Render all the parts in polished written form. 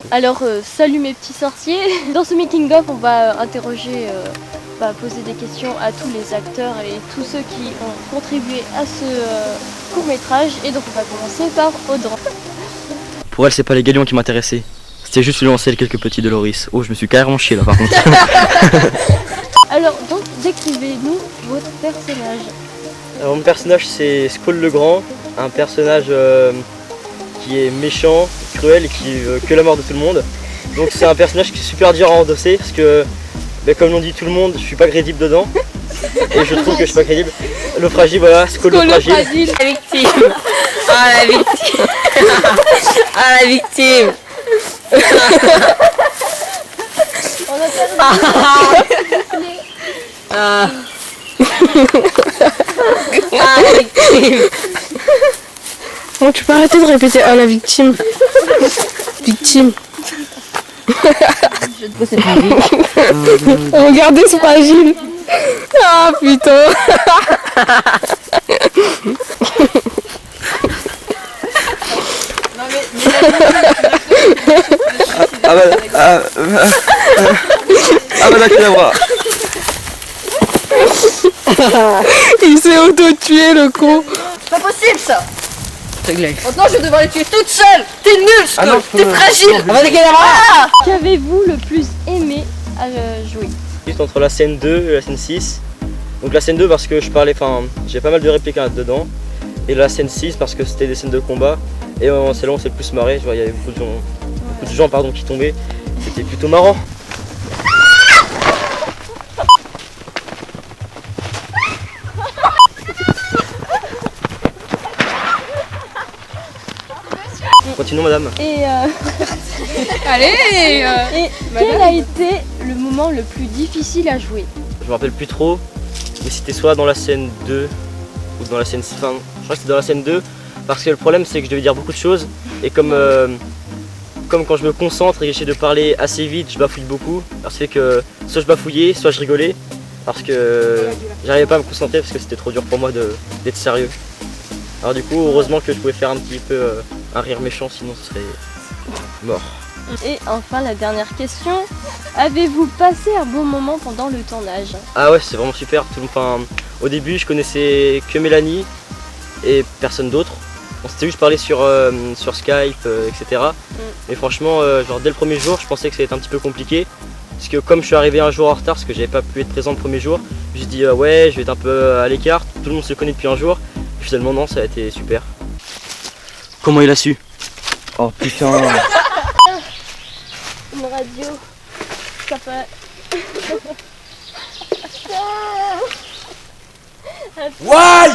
Alors, salut mes petits sorciers. Dans ce making of, on va interroger, poser des questions à tous les acteurs et tous ceux qui ont contribué à ce court-métrage. Et donc, on va commencer par Audran. Pour elle, c'est pas les galions qui m'intéressaient. C'était juste lui lancer quelques petits de Loris. Oh, je me suis carrément chié là par contre. Alors, donc, décrivez-nous votre personnage. Alors, mon personnage, c'est Skull le Grand, un personnage qui est méchant, cruel et qui veut que la mort de tout le monde. Donc c'est un personnage qui est super dur à endosser parce que, comme l'ont dit tout le monde, je suis pas crédible dedans. Et je trouve que je suis pas crédible. Le fragile, voilà, Skull le fragile. La victime. Ah la victime. Ah la victime. On a perdu. Ah la victime. Oh, tu peux arrêter de répéter la victime. Victime. Regardez ce fragile. Ah putain. Là tu la vois. Il s'est auto-tué le con. Pas possible ça. Réglé. Maintenant je vais devoir les tuer toute seule. T'es nul, non, t'es fragile. non, Qu'avez-vous le plus aimé à jouer? Juste entre la scène 2 et la scène 6. Donc la scène 2 parce que j'ai pas mal de répliques dedans. Et la scène 6 parce que c'était des scènes de combat. Et c'est là où on s'est le plus marré. Il y avait beaucoup de gens qui tombaient. C'était plutôt marrant. Continuons madame. Et, Allez. et quel a été le moment le plus difficile à jouer? Je me rappelle plus trop. Mais c'était soit dans la scène 2 ou dans la scène... Enfin, je crois que c'était dans la scène 2. Parce que le problème c'est que je devais dire beaucoup de choses. Et comme quand je me concentre et que j'essaie de parler assez vite, je bafouille beaucoup. Alors ça fait que soit je bafouillais, soit je rigolais. Parce que j'arrivais pas à me concentrer parce que c'était trop dur pour moi d'être sérieux. Alors du coup, heureusement que je pouvais faire un petit peu un rire méchant, sinon ce serait mort. Et enfin, la dernière question. Avez-vous passé un bon moment pendant le tournage? Ah ouais, c'est vraiment super. Au début, je connaissais que Mélanie et personne d'autre. On s'était juste parlé sur Skype, etc. Mais franchement, dès le premier jour, je pensais que ça allait être un petit peu compliqué. Parce que comme je suis arrivé un jour en retard, parce que j'avais pas pu être présent le premier jour, je me suis dit ouais, je vais être un peu à l'écart, tout le monde se connaît depuis un jour. Et finalement non, ça a été super. Comment il a su? Oh putain. Une radio. Ça fait... Why?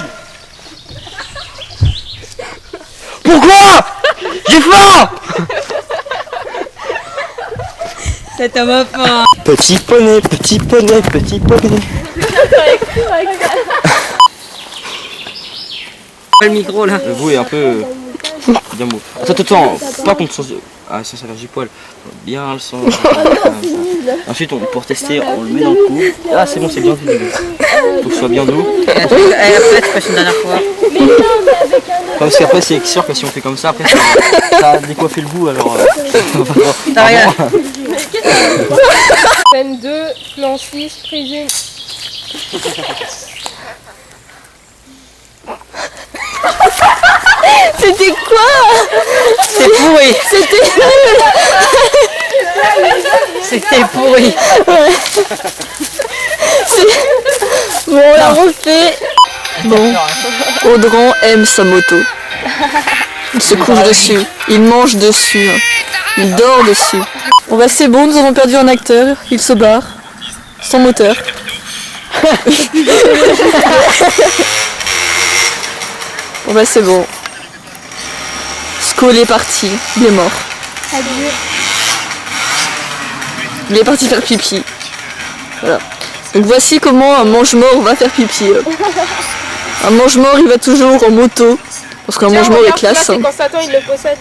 Pourquoi? J'ai faim. C'est un enfant. Petit poney, petit poney, petit poney. Le micro là. Le bout est un peu bien beau. Attends, pas contre sens. Ah, ça va faire du poil. Bien le sens. Ensuite, pour tester, on le met dans le cou. Ah, c'est bon, c'est bien vu. Faut que ce soit bien doux. Et après tu passes une dernière fois. Parce qu'après, c'est sûr que si on fait comme ça, après, ça a décoiffé le bout alors. T'as rien. Scène 2, plan 6, prise. C'était quoi? C'est pourri. C'était pourri. Bon, on la refait. Bon, Audran aime sa moto. Il se couche dessus, il mange dessus, il dort dessus. Bon bah c'est bon, nous avons perdu un acteur, il se barre, sans moteur. Bon bah c'est bon. Skull est parti, il est mort. Adieu. Il est parti faire pipi. Voilà. Donc voici comment un mange-mort va faire pipi. Un mange-mort il va toujours en moto. Parce qu'un mange-mort est classe. Quand Satan il le possède.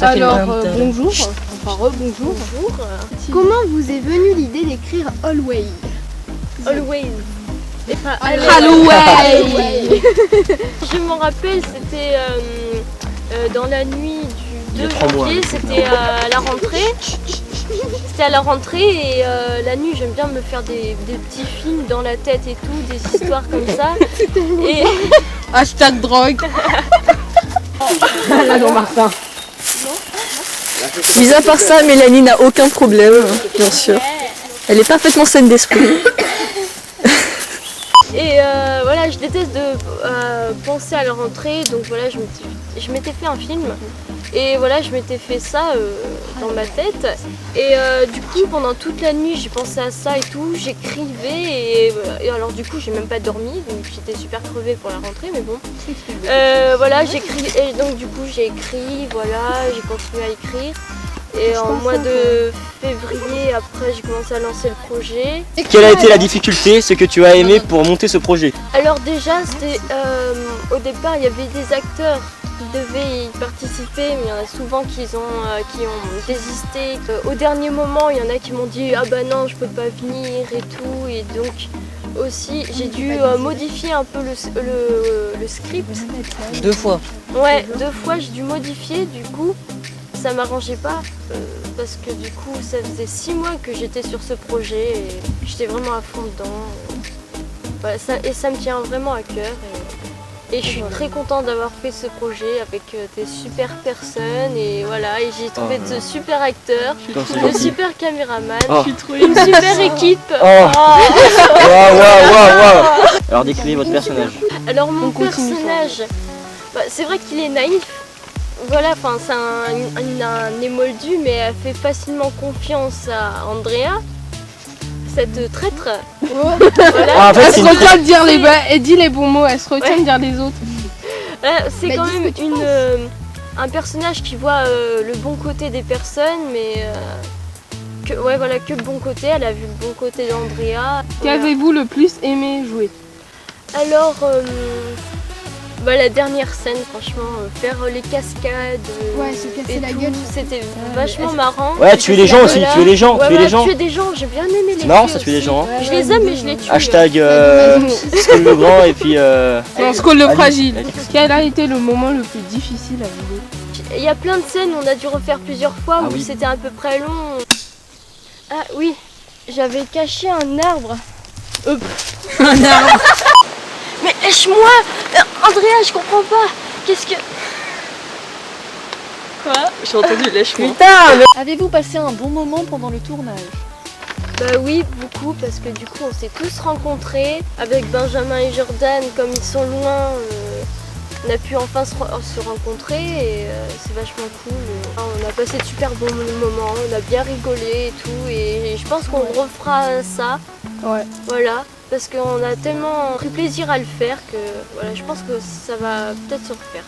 Alors bonjour, enfin rebonjour. Comment vous est venue l'idée d'écrire Always? Always. Halloween. Je m'en rappelle, c'était dans la nuit y a 3 mois. janvier, c'était à la rentrée. C'était à la rentrée et la nuit j'aime bien me faire des petits films dans la tête et tout, des histoires comme ça. Et Hashtag drogue. Jean-Martin. Mis à part ça, Mélanie n'a aucun problème, bien sûr. Elle est parfaitement saine d'esprit. Et voilà, je déteste de penser à la rentrée, donc voilà, je m'étais fait un film. Et voilà, je m'étais fait ça dans ma tête. Et du coup, pendant toute la nuit, j'ai pensé à ça et tout, j'écrivais. Et alors du coup, j'ai même pas dormi, donc j'étais super crevée pour la rentrée, mais bon. Voilà, j'écris, et donc du coup, j'ai écrit, voilà, j'ai continué à écrire. Et en mois de février, après, j'ai commencé à lancer le projet. Quelle a été la difficulté, ce que tu as aimé pour monter ce projet? Alors déjà, c'était au départ, il y avait des acteurs qui devaient y participer, mais il y en a souvent qui ont désisté. Au dernier moment, il y en a qui m'ont dit « Ah bah non, je peux pas venir » et tout. Et donc aussi, j'ai dû modifier un peu le script. 2 fois. Ouais, 2 fois, j'ai dû modifier, du coup. Ça m'arrangeait pas parce que du coup ça faisait 6 mois que j'étais sur ce projet et j'étais vraiment à fond dedans. Voilà, ça me tient vraiment à cœur et je suis très contente d'avoir fait ce projet avec des super personnes et voilà, et j'ai trouvé de super acteurs, de super caméramans, une super équipe. Waouh. Alors décrivez votre personnage. Alors mon personnage, c'est vrai qu'il est naïf. Voilà, enfin c'est un émoldu, mais elle fait facilement confiance à Andrea, cette traître. Voilà. Ah, en fait, Elle c'est se une... retient de dire elle dit les bons mots, elle se retient de dire les autres. C'est quand même un personnage qui voit le bon côté des personnes, mais que le bon côté. Elle a vu le bon côté d'Andrea. Qu'avez-vous le plus aimé jouer? Alors, la dernière scène, franchement, faire les cascades, se casser et la tout, gueule. c'était vachement marrant. Ouais, tuer les gens aussi, tuer les gens, Ouais, tuer les gens. tuer des gens, j'ai bien aimé les C'est marrant tuer ça, tuer les aussi. gens. Hein. Je les aime, mais je les tue. Hashtag Skull le grand et puis... Non, Skull le Ali. fragile. Quel a été le moment le plus difficile à vivre? Il y a plein de scènes, on a dû refaire plusieurs fois où oui. c'était à peu près long. Ah oui, j'avais caché un arbre. Un arbre. Mais lâche-moi Andrea, je comprends pas. Qu'est-ce que... Quoi? J'ai entendu lèche-moi. Avez-vous passé un bon moment pendant le tournage? Bah oui, beaucoup, parce que du coup on s'est tous rencontrés avec Benjamin et Jordan, comme ils sont loin, on a pu enfin se rencontrer et c'est vachement cool. On a passé de super bons moments, on a bien rigolé et tout, et je pense qu'on refera ça. Ouais. Voilà, parce qu'on a tellement pris plaisir à le faire que voilà, je pense que ça va peut-être se refaire.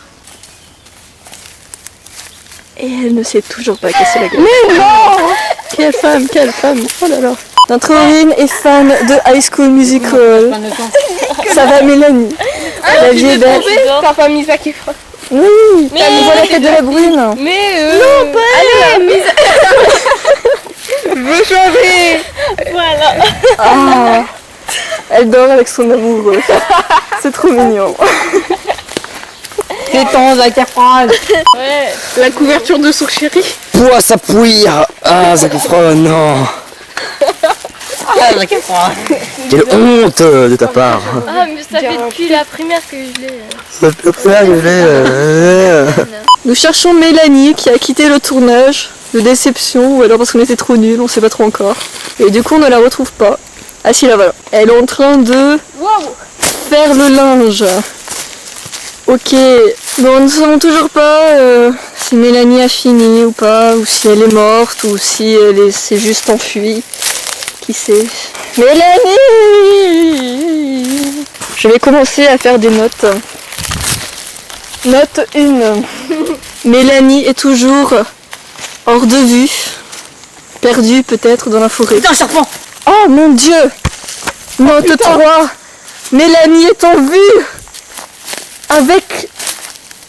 Et elle ne s'est toujours pas cassé la gueule. Mais non! Quelle femme, quelle femme. Oh là là. Notre héroïne est fan de High School Musical. Ça va Mélanie. La vie est belle. T'as pas mis Zac Efron. Oui, t'as mis la tête de la brune. Mais non, pas allez, je veux changer. Voilà. Ah, elle dort avec son amoureux. C'est trop mignon. Téton, Zac Efron. Ouais. La couverture de son chéri. Pouah, ça pouille. Ah, Zac Efron, non. Ah, Zac Efron. Quelle honte de ta part. Ah mais ça fait depuis la primaire que je l'ai. Ça peut faire Nous cherchons Mélanie qui a quitté le tournage de déception ou alors parce qu'on était trop nuls, on sait pas trop encore. Et du coup on ne la retrouve pas. Ah si, là voilà. Elle est en train de faire le linge. Ok, bon, nous ne savons toujours pas si Mélanie a fini ou pas, ou si elle est morte, ou si elle s'est juste enfuie. Qui sait? Mélanie! Je vais commencer à faire des notes. Note 1. Mélanie est toujours hors de vue, perdue peut-être dans la forêt. Putain, serpent. Oh mon Dieu! Note 3. Mélanie est en vue avec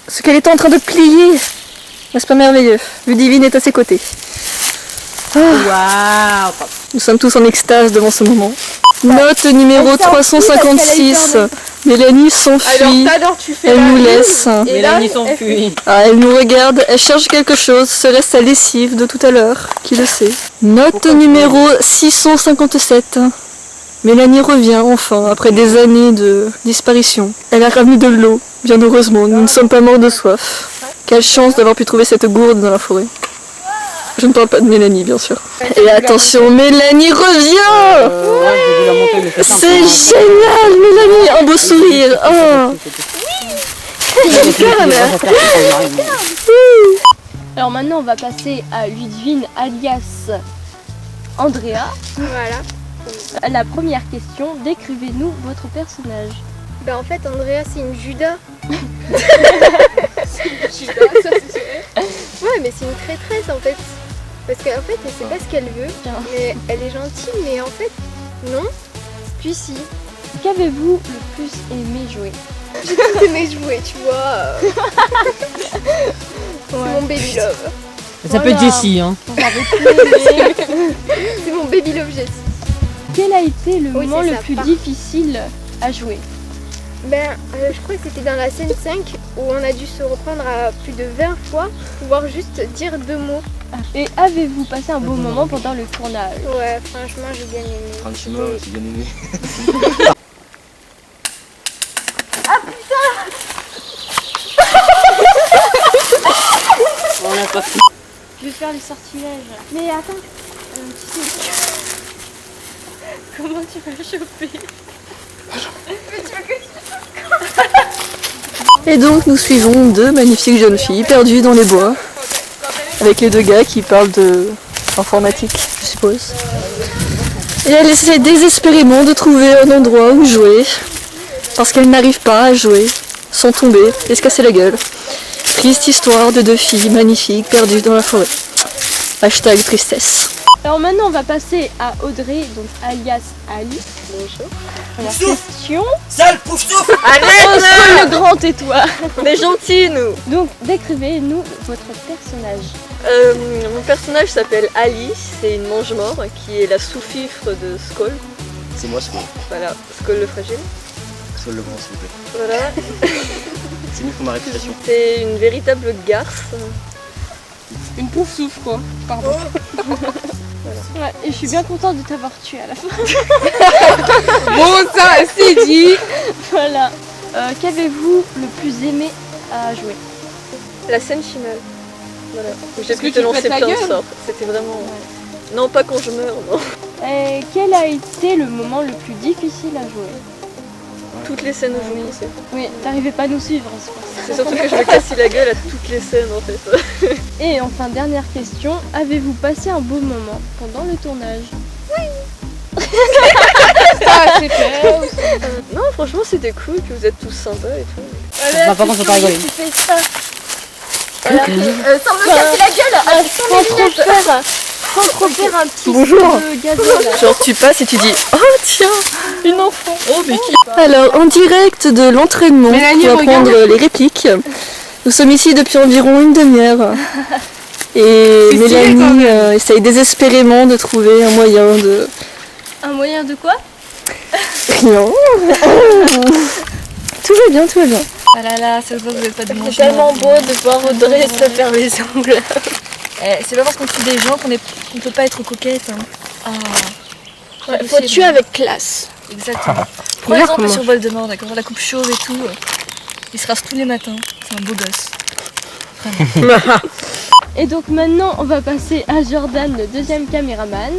ce qu'elle est en train de plier. N'est-ce pas merveilleux? Ludivine est à ses côtés. Waouh. Nous sommes tous en extase devant ce moment. Note numéro Elle s'enfuit parce qu'elle a eu 356. peur Mélanie s'enfuit. Alors tu fais Elle la nous une, laisse. et là, Mélanie s'enfuit. Ah, elle nous regarde, elle cherche quelque chose. Serait-ce sa lessive de tout à l'heure? Qui le sait? Note numéro 657. Mélanie revient enfin après des années de disparition. Elle a ramené de l'eau. Bien heureusement, nous ne sommes pas morts de soif. Quelle chance d'avoir pu trouver cette gourde dans la forêt. Je ne parle pas de Mélanie, bien sûr. Et attention, Mélanie revient! C'est génial, Mélanie! Un beau sourire! Oh. Alors maintenant, on va passer à Ludwine alias Andrea. Voilà. La première question, décrivez-nous votre personnage. Ben en fait, Andrea, c'est une Judas. Ouais, mais c'est une traîtresse en fait. Parce qu'en fait, elle sait pas ce qu'elle veut. Mais elle est gentille, mais en fait, non. Puis si. Qu'avez-vous le plus aimé jouer? J'ai tout aimé jouer, tu vois. C'est mon baby love. Ça peut être Jessie, hein. Vous avez tout aimé. C'est mon baby love Jessie. Quel a été le Oui, moment c'est le ça, plus part. difficile à jouer? Ben, je crois que c'était dans la scène 5 où on a dû se reprendre à plus de 20 fois pour pouvoir juste dire 2 mots. Et avez-vous passé un bon moment pendant le tournage? Ouais, franchement, j'ai bien aimé. Franchement, j'ai bien aimé. Je vais faire les sortilèges. Mais attends, tu sais... Comment tu vas choper? Et donc nous suivons deux magnifiques jeunes filles perdues dans les bois. Avec les deux gars qui parlent de informatique, je suppose. Et elle essaie désespérément de trouver un endroit où jouer. Parce qu'elle n'arrive pas à jouer sans tomber et se casser la gueule. Triste histoire de deux filles magnifiques perdues dans la forêt. Hashtag tristesse. Alors maintenant on va passer à Audrey, donc alias Ali. Bonjour. Alors question. Sale pouf-touf! Oscar le grand et toi. On est gentils nous. Donc décrivez-nous votre personnage. Mon personnage s'appelle Ali, c'est une mange-mort qui est la sous-fifre de Skoll. C'est moi, ce Voilà, Skoll le fragile. Sol le grand, s'il vous plaît. Voilà, C'est mieux pour ma réputation. c'est une véritable garce. Une pouf souffle quoi. Pardon. Ouais, et je suis bien contente de t'avoir tué à la fin. Bon, ça, c'est dit. Voilà. Qu'avez-vous le plus aimé à jouer? La scène finale. Voilà. Où j'ai Est-ce pu que te tu lancer pètes la plein de gueule sorts. C'était vraiment. Non, pas quand je meurs, non. Et quel a été le moment le plus difficile à jouer? Toutes les scènes où je pensais. Oui, t'arrivais pas à nous suivre, c'est pour ça. C'est surtout que je me casse la gueule à toutes les scènes en fait. Et enfin, dernière question, avez-vous passé un beau moment pendant le tournage? Ah, c'est fait. Non, franchement, c'était cool, puis vous êtes tous sympas et tout. Par contre, faut pas rigoler. Tu fais ça. Voilà. Sans me casser la gueule, sans trop faire un petit Bonjour. coup de gazon là. Genre tu passes et tu dis oh tiens, une enfant. Oh mais qui? Alors en direct de l'entraînement Mélanie, pour regarde. apprendre les répliques. Nous sommes ici depuis environ une demi-heure. Et C'est stylé, quand Mélanie même. essaye désespérément de trouver un moyen de Un moyen de quoi? rien. Tout va bien, tout va bien. Ah là là, ça se voit que vous n'êtes pas de C'est tellement beau de voir Audrey se faire les ongles. C'est pas parce qu'on tue des gens qu'on peut pas être coquette. Hein. Ah. Faut tuer avec classe. Exactement. Prends exemple sur Voldemort, d'accord. La coupe chauve et tout. Il se rase tous les matins. C'est un beau gosse. Et donc maintenant, on va passer à Jordan, le deuxième caméraman.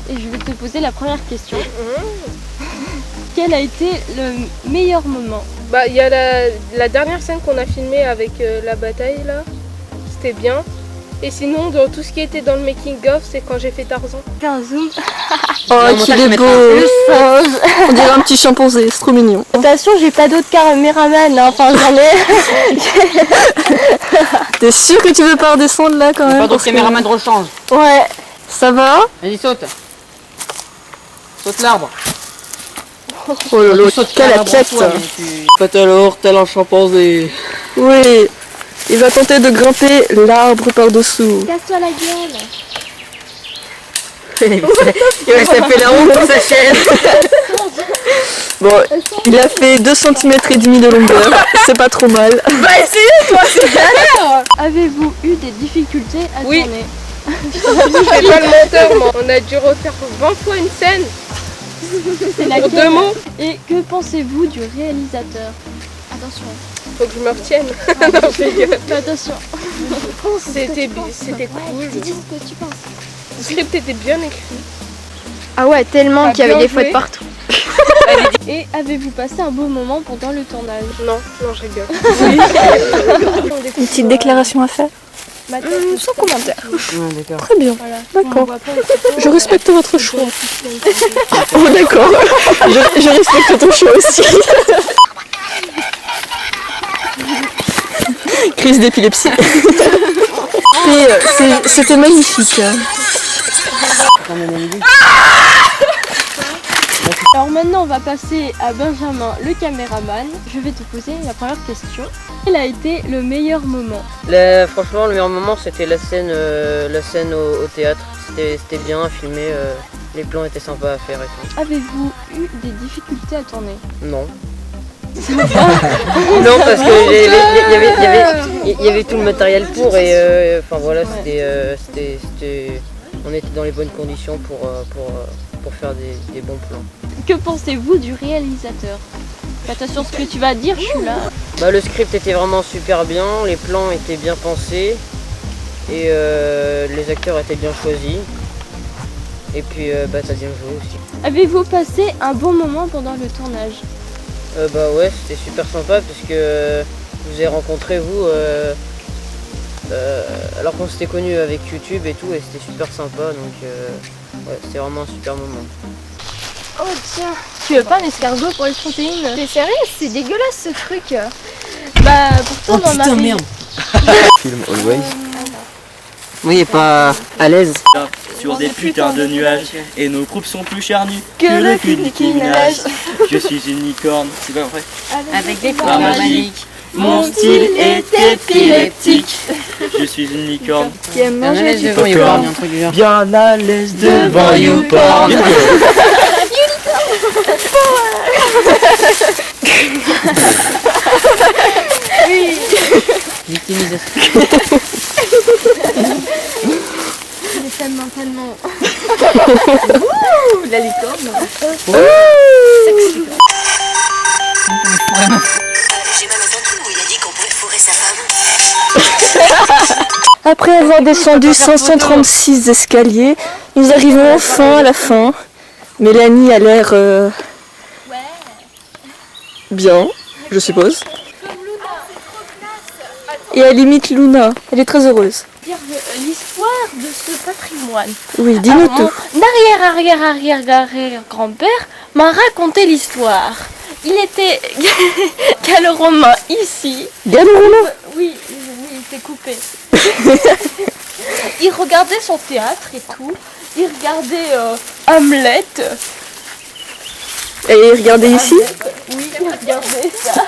Et je vais te poser la première question. Quel a été le meilleur moment? Bah, il y a la dernière scène qu'on a filmée avec la bataille là. C'était bien. Et sinon, dans tout ce qui était dans le making of, c'est quand j'ai fait Tarzan. Fais un zoom. Oh qu'il est beau. On dirait un petit chimpanzé, c'est trop mignon. Attention, j'ai pas d'autres caméraman, hein. Enfin j'en ai. T'es sûr que tu veux pas redescendre là quand même? Pas d'autres parce que- caméramans de rechange. Ouais. Ça va? Vas-y, saute. Saute l'arbre. Oh là là, Tu sautes quel l'arbre en athlète! soi, mais tu- Fait alors, tel un chimpanzé. Oui, il va tenter de grimper l'arbre par-dessous. Casse-toi la gueule. Il va taper la honte sur sa chaîne. Bon, il a fait 2 cm et demi de longueur, c'est pas trop mal. Bah essayez toi, c'est galère. Avez-vous eu des difficultés à Oui. tourner? Je fais pas le menteur, moi. On a dû refaire 20 fois une scène. C'est Pour laquelle? 2 mots. Et que pensez-vous du réalisateur? Attention, Faut que je me retienne. Non, je rigole. fais attention. C'était cool. Dis ce que tu penses. Le script était bien écrit. Ah ouais, tellement Ah, qu'il y avait bien des fautes joué. partout. Et avez-vous passé un beau moment pendant le tournage? Non, je rigole. Une petite déclaration à faire? Sans commentaire. D'accord. Très bien, Voilà. d'accord. On voit pas les photos, Je respecte votre choix. Ouais. Oh d'accord, je respecte ton choix aussi. Crise d'épilepsie. C'était magnifique. Alors maintenant on va passer à Benjamin le caméraman. Je vais te poser la première question. Quel a été le meilleur moment? Franchement, le meilleur moment, c'était la scène au théâtre. C'était bien à filmer, les plans étaient sympas à faire et tout. Avez-vous eu des difficultés à tourner? Non. Non, parce que il y avait tout le matériel pour et enfin voilà, on était dans les bonnes conditions pour faire des bons plans. Que pensez-vous du réalisateur? Fais attention à ce que tu vas dire, je suis là. Bah, le script était vraiment super bien, les plans étaient bien pensés et les acteurs étaient bien choisis. Et puis bah, t'as bien joué aussi. Avez-vous passé un bon moment pendant le tournage? Bah ouais, c'était super sympa parce que je vous ai rencontré vous alors qu'on s'était connus avec YouTube et tout et c'était super sympa donc ouais, c'était vraiment un super moment. Oh tiens, tu veux pas un escargot pour les protéines? T'es sérieux? C'est dégueulasse ce truc. Bah pourtant dans ma vie. Film Always. Oui, il est pas à l'aise. Sur des putains de nuages et nos groupes sont plus charnus Que le cul de Nicki Minaj. Je suis une licorne, c'est pas vrai? Avec des Pas magique, mon style est épileptique. Je suis une licorne, Qui aime Bien à manger l'aise du devant popcorn. YouPorn, un truc du genre. bien à l'aise devant YouPorn. Victimisation. Tellement. La licorne. J'ai même entendu où il a dit qu'on pouvait fourrer sa femme. Après avoir descendu 536 escaliers, nous arrivons enfin à la fin. Mélanie a l'air bien, je suppose. Et elle imite Luna. Elle est très heureuse. Dire l'histoire de ce patrimoine. Oui, dis-nous Alors, tout. mon arrière-grand-père m'a raconté l'histoire. Il était gallo-romain ici. Gallo-romain. Oui, il s'est coupé. Il regardait son théâtre et tout. Il regardait Hamlet. Et regardez ici. Oui, il regardait ça.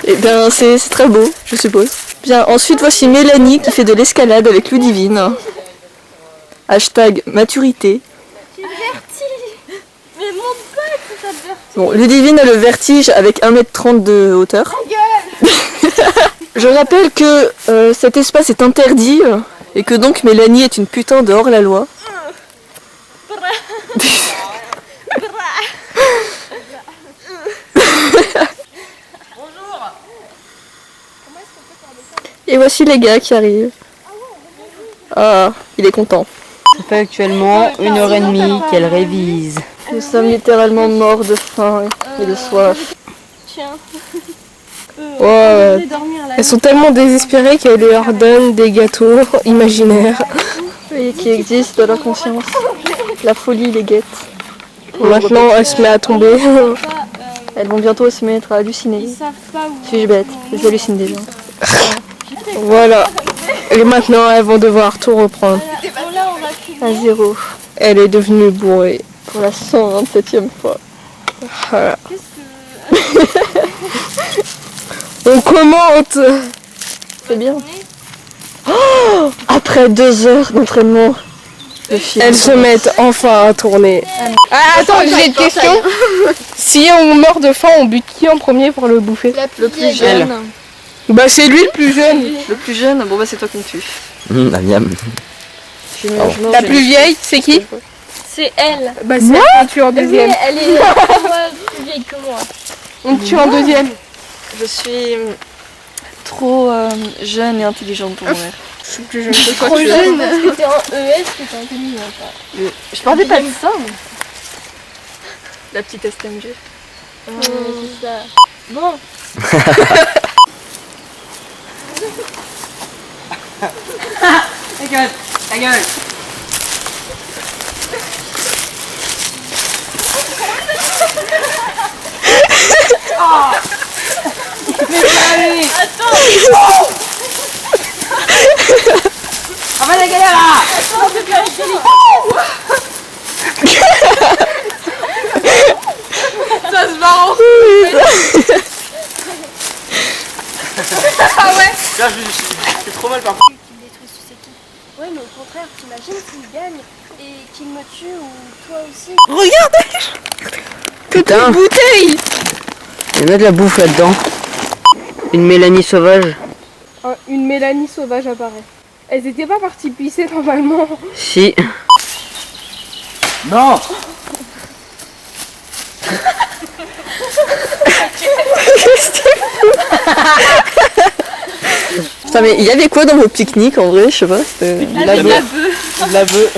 Eh bien, c'est très beau, je suppose. Bien, ensuite, voici Mélanie qui fait de l'escalade avec Ludivine. Hashtag maturité. Mais monte pas, c'est ta vertige. Bon, Ludivine a le vertige avec 1m30 de hauteur. Je rappelle que cet espace est interdit et que donc Mélanie est une putain de hors-la-loi. Et voici les gars qui arrivent. Ah, il est content. Ça fait actuellement 1h30 qu'elle révise. Nous sommes littéralement morts de faim et de soif. Tiens. Ouais, Je vais dormir là. Elles sont tellement désespérées qu'elles leur donnent des gâteaux imaginaires. oui, qui existent dans leur conscience. La folie les guette. Maintenant, elle se met à tomber. Elles vont bientôt se mettre à halluciner. Ils savent pas où. Suis-je bête? Elles hallucinent déjà. Voilà. Et maintenant, elles vont devoir tout reprendre. Bon, là, on va filmer. À 0. Elle est devenue bourrée. Pour la 127e fois. Voilà. Qu'est-ce que. On commente. C'est bien. Oh, après 2 heures d'entraînement. elles se mettent enfin à tourner. Ah, attends, j'ai une question. Si on meurt de faim, on bute qui en premier pour le bouffer? Le plus jeune. Bah c'est lui le plus jeune. Le plus jeune, bon bah c'est toi qu'on tue. La miam. La plus vieille, c'est qui? C'est elle. Bah c'est elle qu'on tue en deuxième. Elle est plus vieille que moi. On te tue en deuxième. Je suis trop jeune et intelligente pour mourir. Je suis plus jeune que toi. Trop jeune. Parce que t'es en ES, que t'es intelligente. Je parlais pas de ça. La petite STMG. C'est ça. Bon. Ta gueule, ta gueule. On va la galère là. Ça se marrant. Ah ouais. Là, c'est trop mal par contre. Ouais, mais au contraire, t'imagines qu'il gagne et qu'il me tue ou toi aussi. Regardez! Putain. Une bouteille. Il y en a de la bouffe là-dedans. Une Mélanie sauvage. Une Mélanie sauvage apparaît. Elles étaient pas parties pisser normalement. Si. Non. Putain mais il y avait quoi dans vos pique-niques en vrai, je sais pas. De la bœuf.